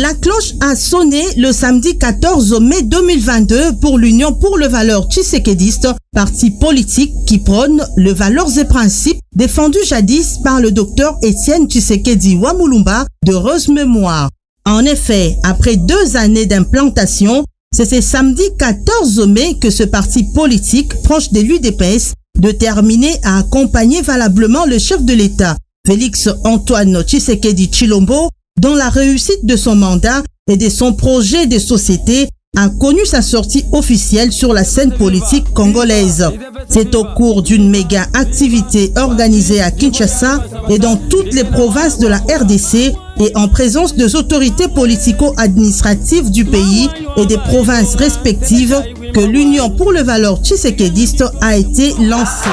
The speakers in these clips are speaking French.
La cloche a sonné le samedi 14 mai 2022 pour l'Union pour le valeur tshisekédiste, parti politique qui prône les valeurs et principes défendus jadis par le docteur Étienne Tshisekedi Wamulumba de heureuse mémoire. En effet, après 2 années d'implantation, c'est ce samedi 14 mai que ce parti politique proche de l'UDPS déterminé à accompagner valablement le chef de l'État, Félix Antoine Tshisekedi Tshilombo, dans la réussite de son mandat et de son projet de société, a connu sa sortie officielle sur la scène politique congolaise. C'est au cours d'une méga activité organisée à Kinshasa et dans toutes les provinces de la RDC et en présence des autorités politico-administratives du pays et des provinces respectives que l'Union pour le valeur tshisekédiste a été lancée.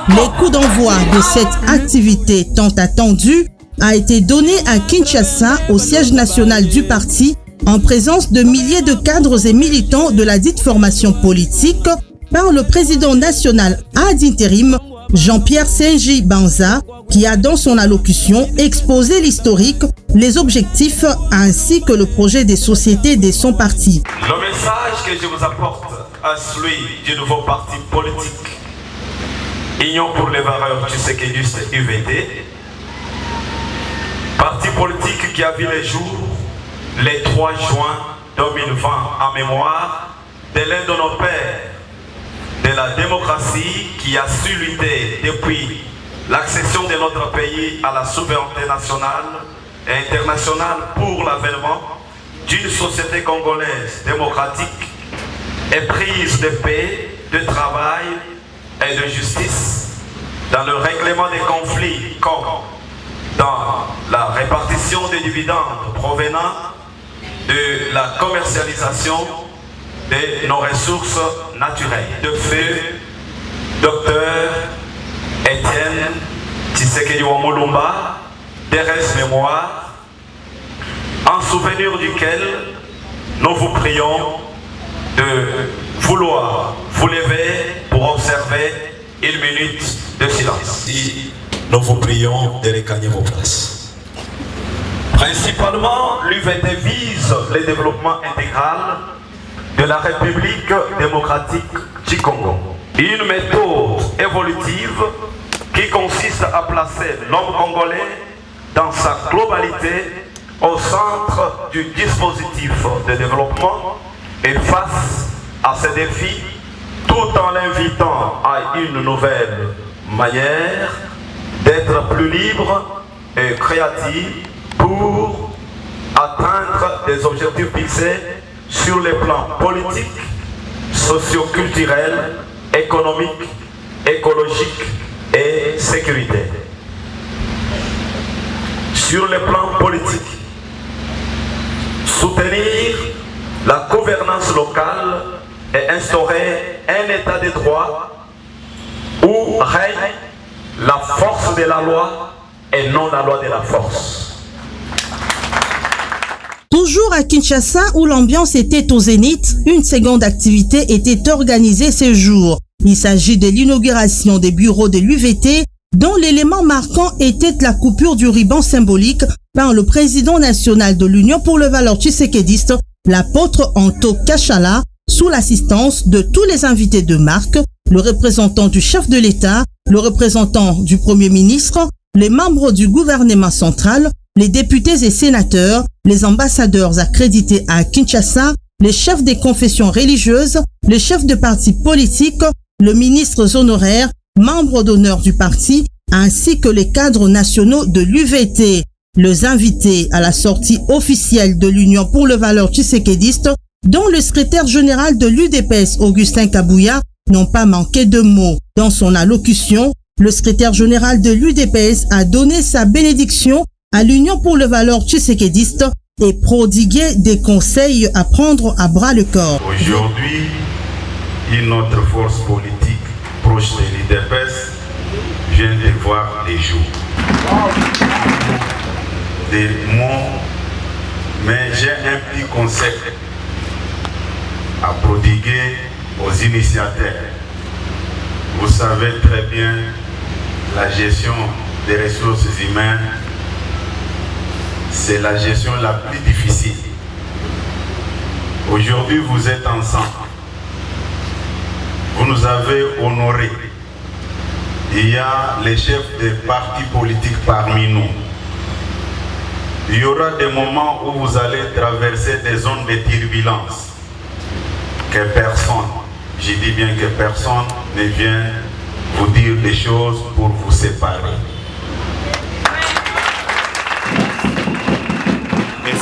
Le coup d'envoi de cette activité tant attendue a été donné à Kinshasa, au siège national du parti, en présence de milliers de cadres et militants de la dite formation politique, par le président national ad intérim, Jean-Pierre Senji Banza, qui a dans son allocution exposé l'historique, les objectifs ainsi que le projet des sociétés de son parti. Le message que je vous apporte est celui du nouveau parti politique, Union pour les valeurs tshisekédistes UVT, parti politique qui a vu les jours le 3 juin 2020 en mémoire de l'un de nos pères de la démocratie qui a su lutter depuis l'accession de notre pays à la souveraineté nationale et internationale pour l'avènement d'une société congolaise démocratique éprise de paix, de travail et de justice dans le règlement des conflits comme dans la répartition des dividendes provenant de la commercialisation de nos ressources naturelles. De fait, docteur Étienne Tshisekedi Wamulumba, d'heureuse mémoire, en souvenir duquel nous vous prions de vouloir vous lever pour observer 1 minute de silence. Nous vous prions de regagner vos places. Principalement, l'UVT vise le développement intégral de la République démocratique du Congo. Une méthode évolutive qui consiste à placer l'homme congolais dans sa globalité au centre du dispositif de développement et face à ces défis, tout en l'invitant à une nouvelle manière d'être plus libre et créatif pour atteindre des objectifs fixés sur les plans politiques, socio-culturels, économiques, écologiques et sécuritaires. Sur le plan politique, soutenir la gouvernance locale et instaurer un état de droit où règne la force de la loi et non la loi de la force. Toujours à Kinshasa, où l'ambiance était au zénith, une seconde activité était organisée ce jour. Il s'agit de l'inauguration des bureaux de l'UVT, dont l'élément marquant était la coupure du ruban symbolique par le président national de l'Union pour le valeur tshisekédiste, l'apôtre Anto Kachala, sous l'assistance de tous les invités de marque, le représentant du chef de l'État, le représentant du Premier ministre, les membres du gouvernement central, les députés et sénateurs, les ambassadeurs accrédités à Kinshasa, les chefs des confessions religieuses, les chefs de partis politiques, le ministre honoraire, membres d'honneur du parti, ainsi que les cadres nationaux de l'UVT. Les invités à la sortie officielle de l'Union pour le valeur tshisekédiste, dont le secrétaire général de l'UDPS, Augustin Kabouya, n'ont pas manqué de mots. Dans son allocution, le secrétaire général de l'UDPS a donné sa bénédiction à l'Union pour le valeur tshisekédiste et prodigué des conseils à prendre à bras le corps. Aujourd'hui, une autre force politique proche de l'UDPS vient de voir les jours. Des mots, mais j'ai un petit conseil à prodiguer aux initiateurs. Vous savez très bien, la gestion des ressources humaines, c'est la gestion la plus difficile. Aujourd'hui, vous êtes ensemble. Vous nous avez honorés. Il y a les chefs des partis politiques parmi nous. Il y aura des moments où vous allez traverser des zones de turbulence. Que personne, je dis bien que personne ne vient vous dire des choses pour vous séparer.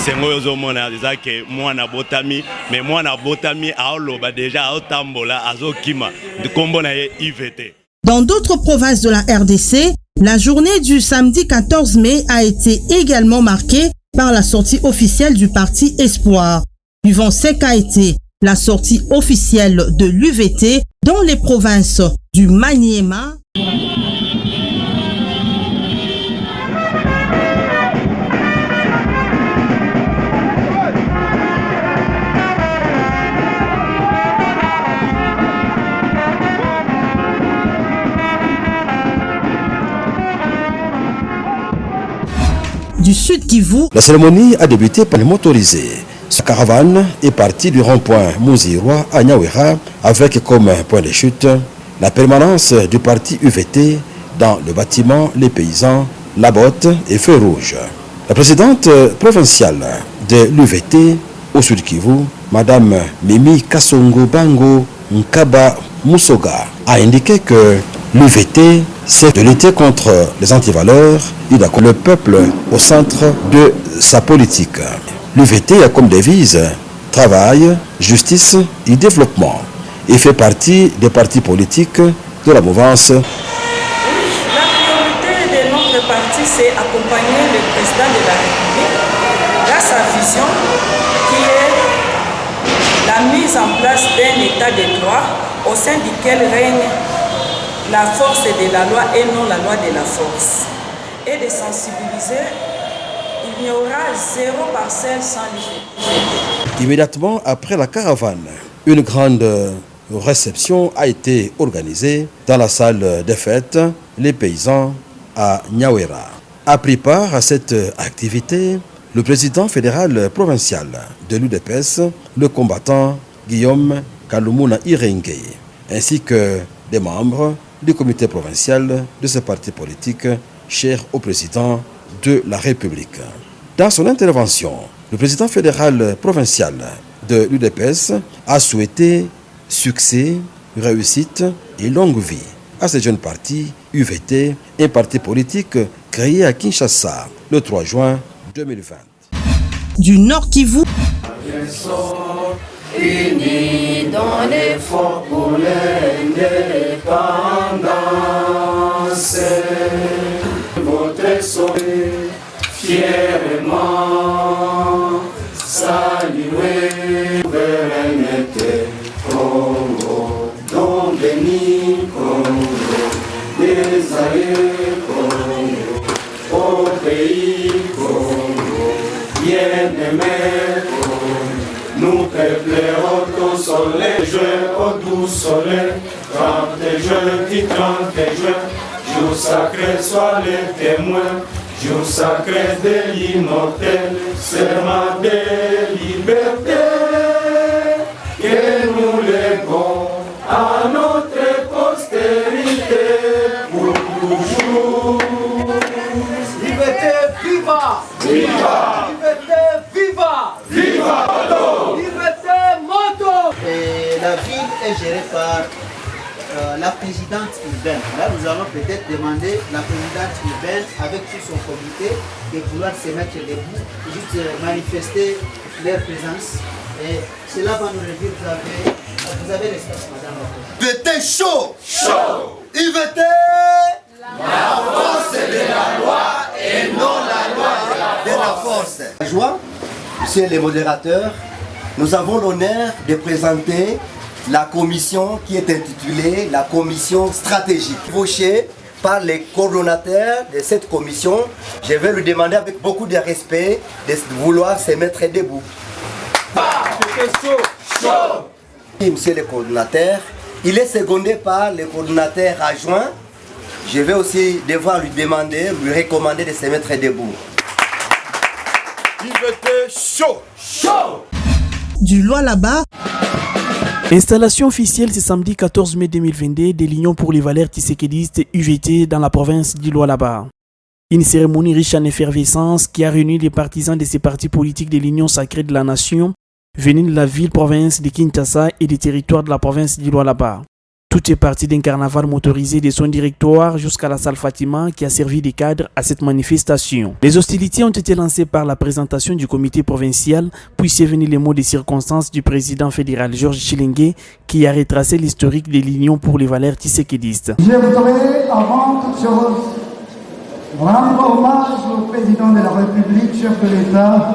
Sengo yozomona déjà que moi na botami mais moi na botami aoloba déjà aotambola azokima de kombo na IVT. Dans d'autres provinces de la RDC, la journée du samedi 14 mai a été également marquée par la sortie officielle du parti Espoir. Suivant ce qu'a été la sortie officielle de l'UVT dans les provinces du Maniema, du Sud Kivu. La cérémonie a débuté par les motorisés. Ce caravane est parti du rond-point Mouziroa à Nyawera avec comme point de chute la permanence du parti UVT dans le bâtiment Les Paysans, La Botte et Feu Rouge. La présidente provinciale de l'UVT au Sud Kivu, Madame Mimi Kasongo Bango Nkaba Moussoga, a indiqué que l'UVT, c'est de lutter contre les antivaleurs et d'accorder le peuple au centre de sa politique. L'UVT a comme devise travail, justice et développement et fait partie des partis politiques de la mouvance. La priorité de notre parti, c'est accompagner le président de la République dans sa vision qui est la mise en place d'un état de droit au sein duquel règne la force de la loi et non la loi de la force. Et de sensibiliser, il n'y aura 0 parcelle sans l'UVT. Immédiatement après la caravane, une grande réception a été organisée dans la salle des fêtes Les Paysans à Nyawera. A pris part à cette activité le président fédéral provincial de l'UDPS, le combattant Guillaume Kalumuna Irenge, ainsi que des membres du comité provincial de ce parti politique cher au président de la République. Dans son intervention, le président fédéral provincial de l'UDPS a souhaité succès, réussite et longue vie à ce jeune parti UVT, un parti politique créé à Kinshasa le 3 juin 2020. Du Nord Kivu. Unis dans l'effort pour l'indépendance, votre soleil fièrement saluer souveraineté Congo, don béni Congo, désaillé Congo, au pays Congo, bien-aimé Congo. Nous peuplons ton soleil, juin au doux soleil, 30 juin, dit 30 juin, jour sacré, sois le témoin, jour sacré de l'immortel, serment de liberté, que nous léguons à notre postérité pour toujours. Liberté, viva! Viva! Liberté, viva! Viva! Liberté, moto! Et la ville est gérée par la présidente urbaine. Là, nous allons peut-être demander la présidente urbaine avec tout son comité de vouloir se mettre debout, juste manifester leur présence. Et cela va nous réduire. Vous avez l'espace, madame. IVT chaud! Chaud! IVT! La force de la loi et non la loi de la force. Joie, monsieur le modérateur, nous avons l'honneur de présenter la commission qui est intitulée la commission stratégique. Ébauchée par les coordonnateurs de cette commission, je vais lui demander avec beaucoup de respect de vouloir se mettre debout. Monsieur le coordonnateur, il est secondé par le coordonnateur adjoint. Je vais aussi devoir lui demander, lui recommander de se mettre debout. UVT chaud. Chaud. Du Lualaba. Installation officielle ce samedi 14 mai 2022 de l'Union pour les valeurs tshisekidistes UVT dans la province du Lualaba. Une cérémonie riche en effervescence qui a réuni les partisans de ces partis politiques de l'Union sacrée de la nation venus de la ville-province de Kinshasa et des territoires de la province du Lualaba. Tout est parti d'un carnaval motorisé de son directoire jusqu'à la salle Fatima qui a servi de cadre à cette manifestation. Les hostilités ont été lancées par la présentation du comité provincial, puis c'est venu les mots des circonstances du président fédéral Georges Chilenge qui a retracé l'historique de l'Union pour les valeurs tshisekidistes. Je voudrais avant toute chose rendre hommage au président de la République, chef de l'État,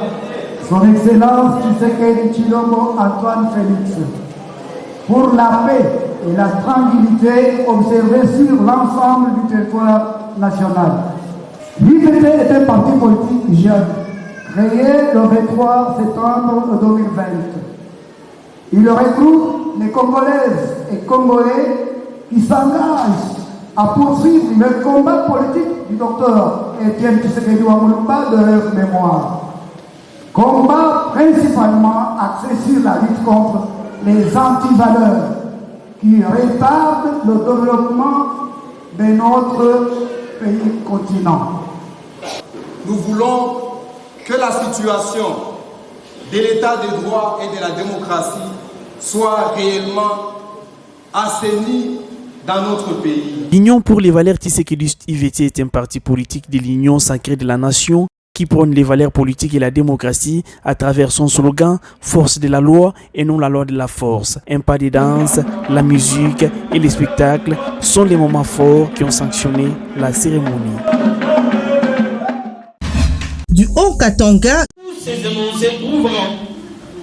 son Excellence Tshisekedi Tshilombo Antoine Félix, pour la paix et la tranquillité observée sur l'ensemble du territoire national. L'UVT est un parti politique jeune, créé le 23 septembre 2020. Il regroupe les Congolaises et Congolais qui s'engagent à poursuivre le combat politique du docteur Étienne Tshisekedi Wamulumba de leur mémoire. Combat principalement axé sur la lutte contre les antivaleurs qui retardent le développement de notre pays continent. Nous voulons que la situation de l'état de droit et de la démocratie soit réellement assainie dans notre pays. L'Union pour les valeurs tshisekidistes UVT est un parti politique de l'Union sacrée de la nation qui prône les valeurs politiques et la démocratie à travers son slogan « Force de la loi et non la loi de la force ». Un pas de danse, la musique et les spectacles sont les moments forts qui ont sanctionné la cérémonie. Du Haut-Katanga. Tous ces énoncés trouveront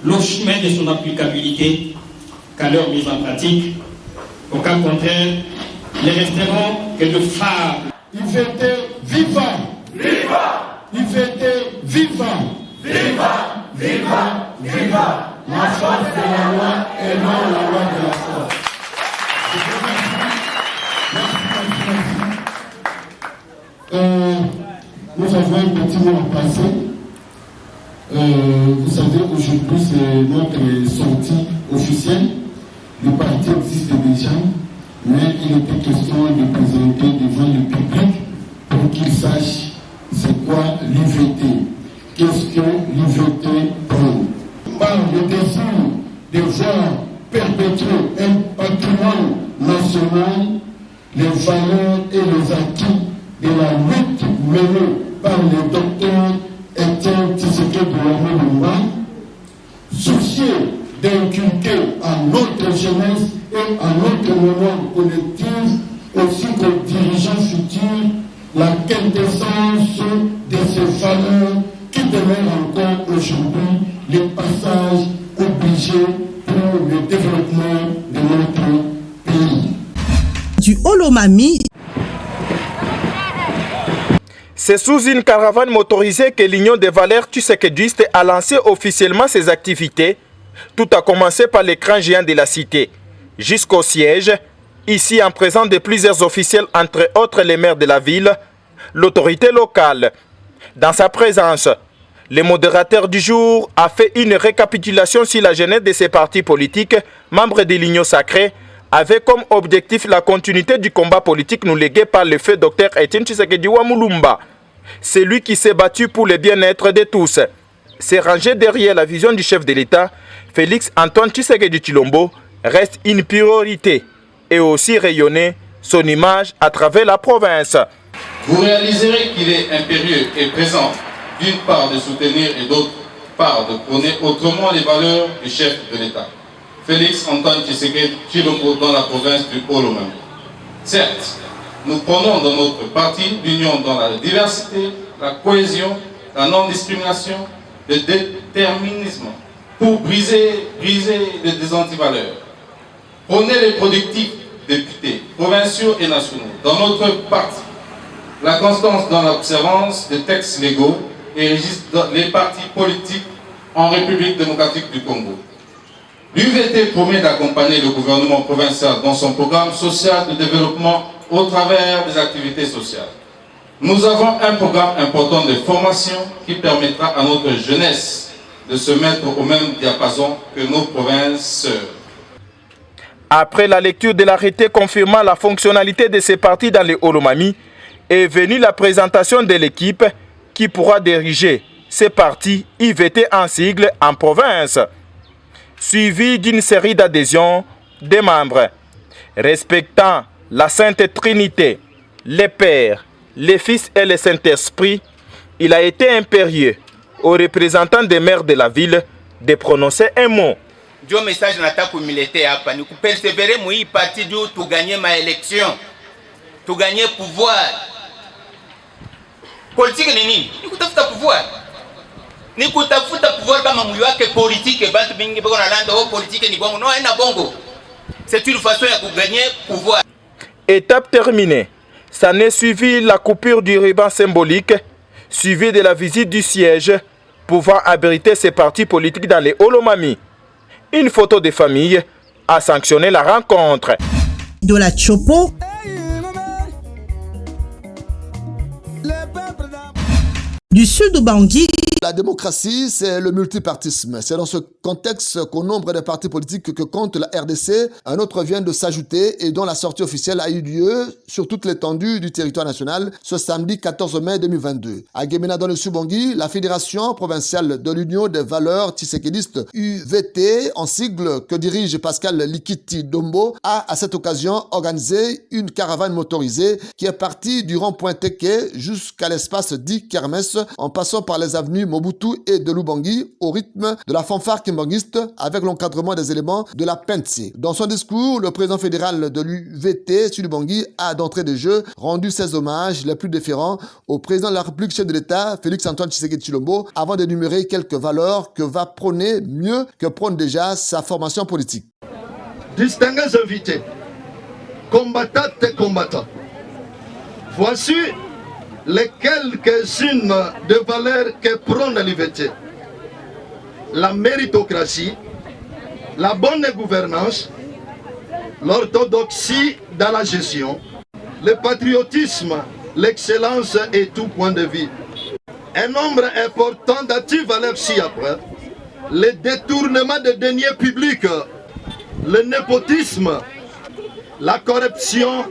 le chemin de son applicabilité qu'à leur mise en pratique. Au cas contraire, ne resteront que de fables. UVT vivant! Viva! UVT vivant! Viva! Viva! Viva! La force de la loi et non la loi de la force. Nous avons un petit mot à passer. Vous savez, aujourd'hui, c'est notre sortie officielle. Le parti existe déjà, mais il était question de présenter devant le public pour qu'il sache c'est quoi l'UVT. Qu'est-ce que l'UVT prend? Par le désir de voir perpétuer un patrimoine national, les valeurs et les acquis de la lutte menée par le docteur Étienne Tshisekedi Wamulumba, soucieux d'inculquer à notre jeunesse et à notre mémoire collective, ainsi qu'aux dirigeants futurs, la quintessence de ces valeurs qui demeurent encore aujourd'hui les passages obligés pour le développement de notre pays. Du Olomami. C'est sous une caravane motorisée que l'Union des valeurs tshisekidistes a lancé officiellement ses activités. Tout a commencé par l'écran géant de la cité, jusqu'au siège, ici en présence de plusieurs officiels, entre autres les maires de la ville, l'autorité locale. Dans sa présence, le modérateur du jour a fait une récapitulation sur la jeunesse de ces partis politiques, membres de l'Union sacrée, avec comme objectif la continuité du combat politique nous légué par le feu Dr Étienne Tshisekedi Wamulumba. C'est lui qui s'est battu pour le bien-être de tous. C'est rangé derrière la vision du chef de l'État, Félix Antoine Tshisekedi Tshilombo, reste une priorité et aussi rayonner son image à travers la province. Vous réaliserez qu'il est impérieux et présent, d'une part de soutenir et d'autre part de prôner autrement les valeurs du chef de l'État, Félix Antoine Tshisekedi Tshilombo, dans la province du Haut-Lomami. Certes, nous prenons dans notre parti l'union dans la diversité, la cohésion, la non-discrimination, le déterminisme, pour briser les antivaleurs. Prenez les productifs députés, provinciaux et nationaux. Dans notre parti, la constance dans l'observance des textes légaux et régissent les partis politiques en République démocratique du Congo. L'UVT promet d'accompagner le gouvernement provincial dans son programme social de développement au travers des activités sociales. Nous avons un programme important de formation qui permettra à notre jeunesse de se mettre au même diapason que nos provinces sœurs. Après la lecture de l'arrêté confirmant la fonctionnalité de ces partis dans les Olomami, est venue la présentation de l'équipe qui pourra diriger ces partis IVT en sigle en province, suivi d'une série d'adhésions des membres. Respectant la Sainte Trinité, les Pères, les Fils et le Saint-Esprit, il a été impérieux aux représentants des maires de la ville de prononcer un mot. Ndio message nataka kumilete hapa ni kupersevere mu hii parti juu tuganye maelection, tuganye pouvoir. Politique ni nini? Ni kutafuta pouvoir. Ni kutafuta pouvoir kama moyo wake politique bantu bingi bako na landa ho politique ni bongo. No haina bongo. C'est une façon ya kuganye pouvoir. Étape terminée. Ça n'est suivi la coupure du ruban symbolique, suivi de la visite du siège pouvant abriter ces partis politiques dans les Olomami. Une photo de famille a sanctionné la rencontre. De la Chopo. Du sud du Bangui. La démocratie, c'est le multipartisme. C'est dans ce contexte qu'au nombre de partis politiques que compte la RDC, un autre vient de s'ajouter et dont la sortie officielle a eu lieu sur toute l'étendue du territoire national ce samedi 14 mai 2022. À Gemena dans le Sud-Bangui, la Fédération provinciale de l'Union des valeurs tshisekédistes UVT, en sigle que dirige Pascal Likiti Dombo, a à cette occasion organisé une caravane motorisée qui est partie du rond-point Teke jusqu'à l'espace dit Kermesse en passant par les avenues Mobutu et de Lubangui au rythme de la fanfare kimbanguiste avec l'encadrement des éléments de la PNC. Dans son discours, le président fédéral de l'UVT, Sud-Bangui, a d'entrée de jeu rendu ses hommages les plus déférents au président de la République, chef de l'État, Félix Antoine Tshisekedi Tshilombo, avant d'énumérer quelques valeurs que va prôner mieux que prône déjà sa formation politique. Distingués invités, combattantes et combattants, voici les quelques-unes de valeurs que prône l'UVT. La méritocratie, la bonne gouvernance, l'orthodoxie dans la gestion, le patriotisme, l'excellence et tout point de vue. Un nombre important d'actives valeurs ci-après, le détournement de deniers publics, le népotisme, la corruption,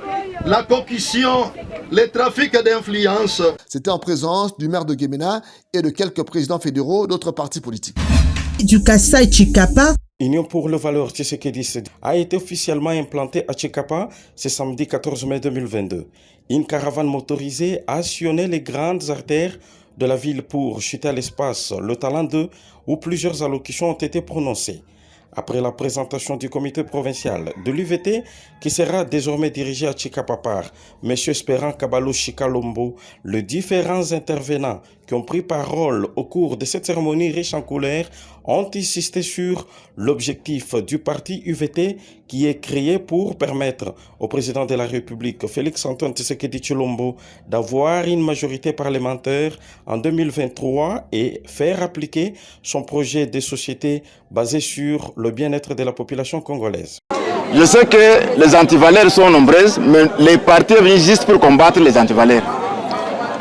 la concussion, les trafics d'influence. C'était en présence du maire de Gemena et de quelques présidents fédéraux d'autres partis politiques. Du Kassai Chikapa. Union pour le valeur tshisekédiste a été officiellement implantée à Chikapa ce samedi 14 mai 2022. Une caravane motorisée a sillonné les grandes artères de la ville pour chuter à l'espace le talent 2 où plusieurs allocutions ont été prononcées. Après la présentation du comité provincial de l'UVT, qui sera désormais dirigé à Chikapa par M. Espérant Kabalo Chikalombo, les différents intervenants qui ont pris parole au cours de cette cérémonie riche en couleurs ont insisté sur l'objectif du parti UVT qui est créé pour permettre au président de la République, Félix Antoine Tshisekedi Tshilombo, d'avoir une majorité parlementaire en 2023 et faire appliquer son projet de société basé sur le bien-être de la population congolaise. Je sais que les antivaleurs sont nombreuses, mais les partis viennent juste pour combattre les antivaleurs.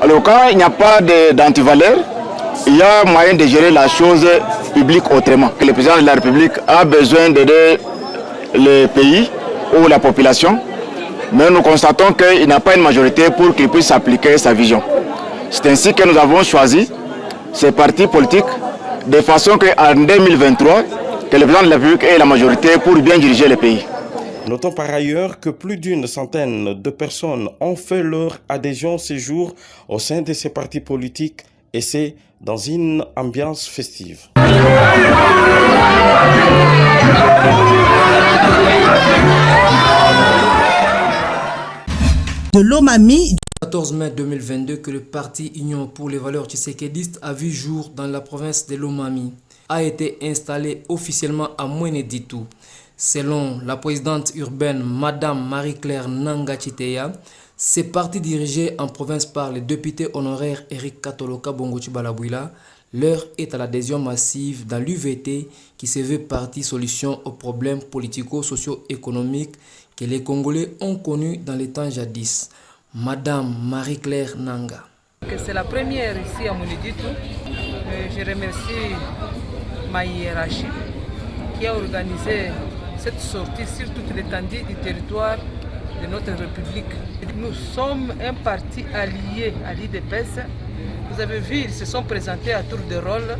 Alors quand il n'y a pas d'antivaleurs, il y a moyen de gérer la chose publique autrement. Le président de la République a besoin d'aider le pays ou la population, mais nous constatons qu'il n'a pas une majorité pour qu'il puisse appliquer sa vision. C'est ainsi que nous avons choisi ces partis politiques de façon qu'en 2023, que le président de la République ait la majorité pour bien diriger le pays. Notons par ailleurs que plus d'une centaine de personnes ont fait leur adhésion ces jours au sein de ces partis politiques et c'est dans une ambiance festive. De Lomami. 14 mai 2022 que le parti Union pour les valeurs tshisekédistes a vu jour dans la province de Lomami a été installé officiellement à Mweneditu. Selon la présidente urbaine Madame Marie-Claire Nangachiteya, ces partis dirigés en province par le député honoraire Eric Katoloka Bongochi Balabouila, l'heure est à l'adhésion massive dans l'UVT qui se veut partie solution aux problèmes politico-socio-économiques que les Congolais ont connus dans les temps jadis. Madame Marie-Claire Nanga. C'est la première ici à Mweneditu. Je remercie ma hiérarchie qui a organisé cette sortie sur toute l'étendue du territoire de notre République. Nous sommes un parti allié à l'IDPS. Vous avez vu, ils se sont présentés à tour de rôle,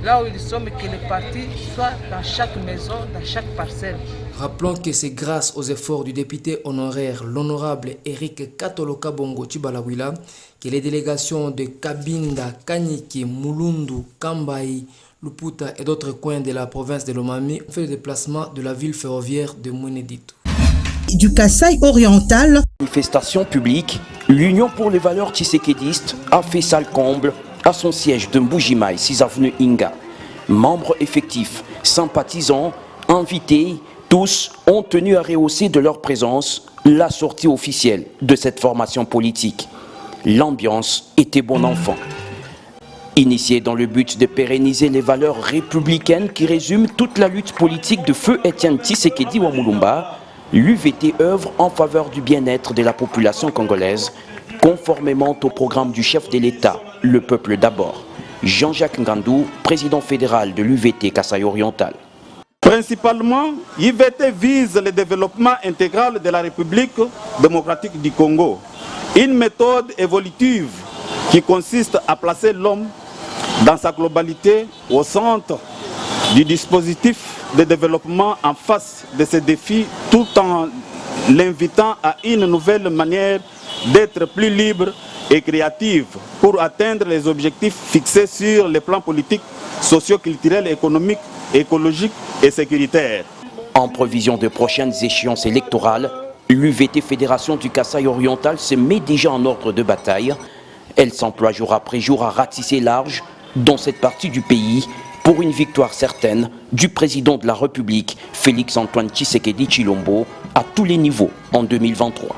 là où ils sont, que le parti soit dans chaque maison, dans chaque parcelle. Rappelons que c'est grâce aux efforts du député honoraire, l'honorable Eric Katoloka Bongo Chibalawila, que les délégations de Kabinda, Kanyiki, Mulundu, Kambai, Luputa et d'autres coins de la province de Lomami ont fait le déplacement de la ville ferroviaire de Mweneditu. Du Kasaï oriental. Manifestation publique, l'Union pour les valeurs tshisekédistes a fait salle comble à son siège de Mbujimaï, 6 avenue Inga. Membres effectifs, sympathisants, invités, tous ont tenu à rehausser de leur présence la sortie officielle de cette formation politique. L'ambiance était bon enfant. Initiée dans le but de pérenniser les valeurs républicaines qui résument toute la lutte politique de feu Étienne Tshisekedi Wamulumba, l'UVT œuvre en faveur du bien-être de la population congolaise, conformément au programme du chef de l'État, le peuple d'abord. Jean-Jacques Ngandou, président fédéral de l'UVT Kasaï oriental. Principalement, l'UVT vise le développement intégral de la République démocratique du Congo. Une méthode évolutive qui consiste à placer l'homme dans sa globalité au centre du dispositif de développement en face de ces défis, tout en l'invitant à une nouvelle manière d'être plus libre et créative pour atteindre les objectifs fixés sur les plans politiques, socio-culturels, économiques, écologiques et sécuritaires. En prévision de prochaines échéances électorales, l'UVT Fédération du Kasaï oriental se met déjà en ordre de bataille. Elle s'emploie jour après jour à ratisser large dans cette partie du pays pour une victoire certaine du président de la République, Félix-Antoine Tshisekedi Tshilombo, à tous les niveaux en 2023.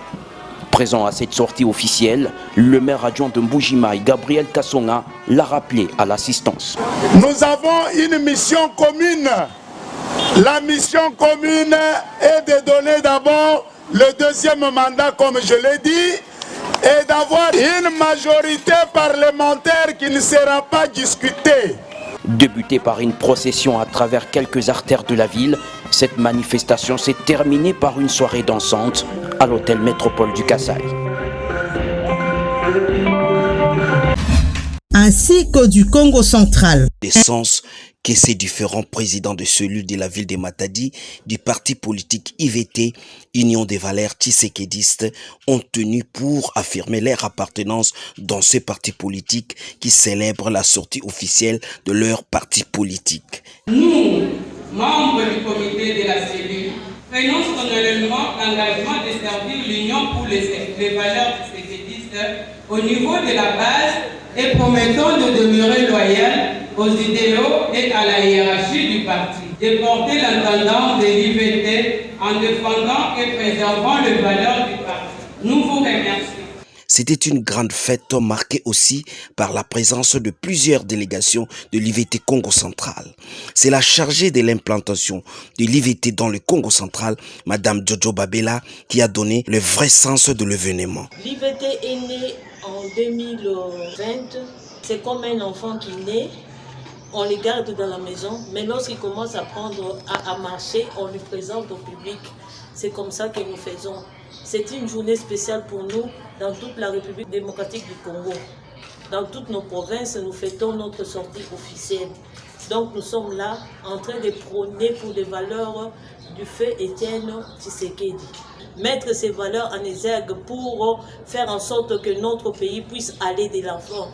Présent à cette sortie officielle, le maire adjoint de Mbujimaï, Gabriel Kassonga, l'a rappelé à l'assistance. Nous avons une mission commune. La mission commune est de donner d'abord le deuxième mandat, comme je l'ai dit, et d'avoir une majorité parlementaire qui ne sera pas discutée. Débutée par une procession à travers quelques artères de la ville, cette manifestation s'est terminée par une soirée dansante à l'hôtel Métropole du Kasaï. Ainsi que du Congo central. Des sens que ces différents présidents de cellules de la ville de Matadi, du parti politique IVT, Union des valeurs tshisekédistes, ont tenu pour affirmer leur appartenance dans ce parti politique qui célèbre la sortie officielle de leur parti politique. Nous, membres du comité de la cellule, prenons solennellement l'engagement de servir l'Union pour les valeurs tshisekédistes au niveau de la base et promettons de demeurer loyal aux idéaux et à la hiérarchie du parti, de porter l'intendance de l'IVT en défendant et préservant les valeurs du parti. Nous vous remercions. C'était une grande fête marquée aussi par la présence de plusieurs délégations de l'IVT Congo central. C'est la chargée de l'implantation de l'IVT dans le Congo central, Madame Jojo Babela, qui a donné le vrai sens de l'événement. L'IVT est né en 2020. C'est comme un enfant qui naît. On les garde dans la maison, mais lorsqu'il commence à marcher, on lui présente au public. C'est comme ça que nous faisons. C'est une journée spéciale pour nous dans toute la République démocratique du Congo. Dans toutes nos provinces, nous fêtons notre sortie officielle. Donc nous sommes là en train de prôner pour les valeurs du feu Étienne Tshisekedi. Mettre ces valeurs en exergue pour faire en sorte que notre pays puisse aller de l'avant.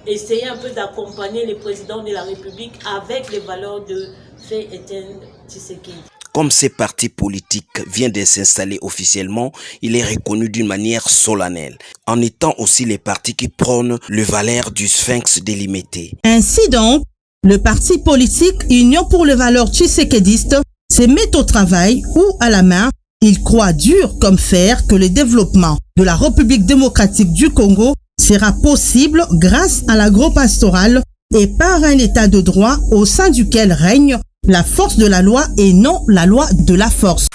Essayer un peu d'accompagner les présidents de la République avec les valeurs de feu Étienne Tshisekedi. Comme ces partis politiques viennent de s'installer officiellement, il est reconnu d'une manière solennelle, en étant aussi les partis qui prônent le valeur du sphinx délimité. Ainsi donc, le parti politique Union pour les valeurs tshisekédistes se met au travail ou à la main. Il croit dur comme fer que le développement de la République démocratique du Congo sera possible grâce à l'agro-pastoral et par un état de droit au sein duquel règne la force de la loi et non la loi de la force.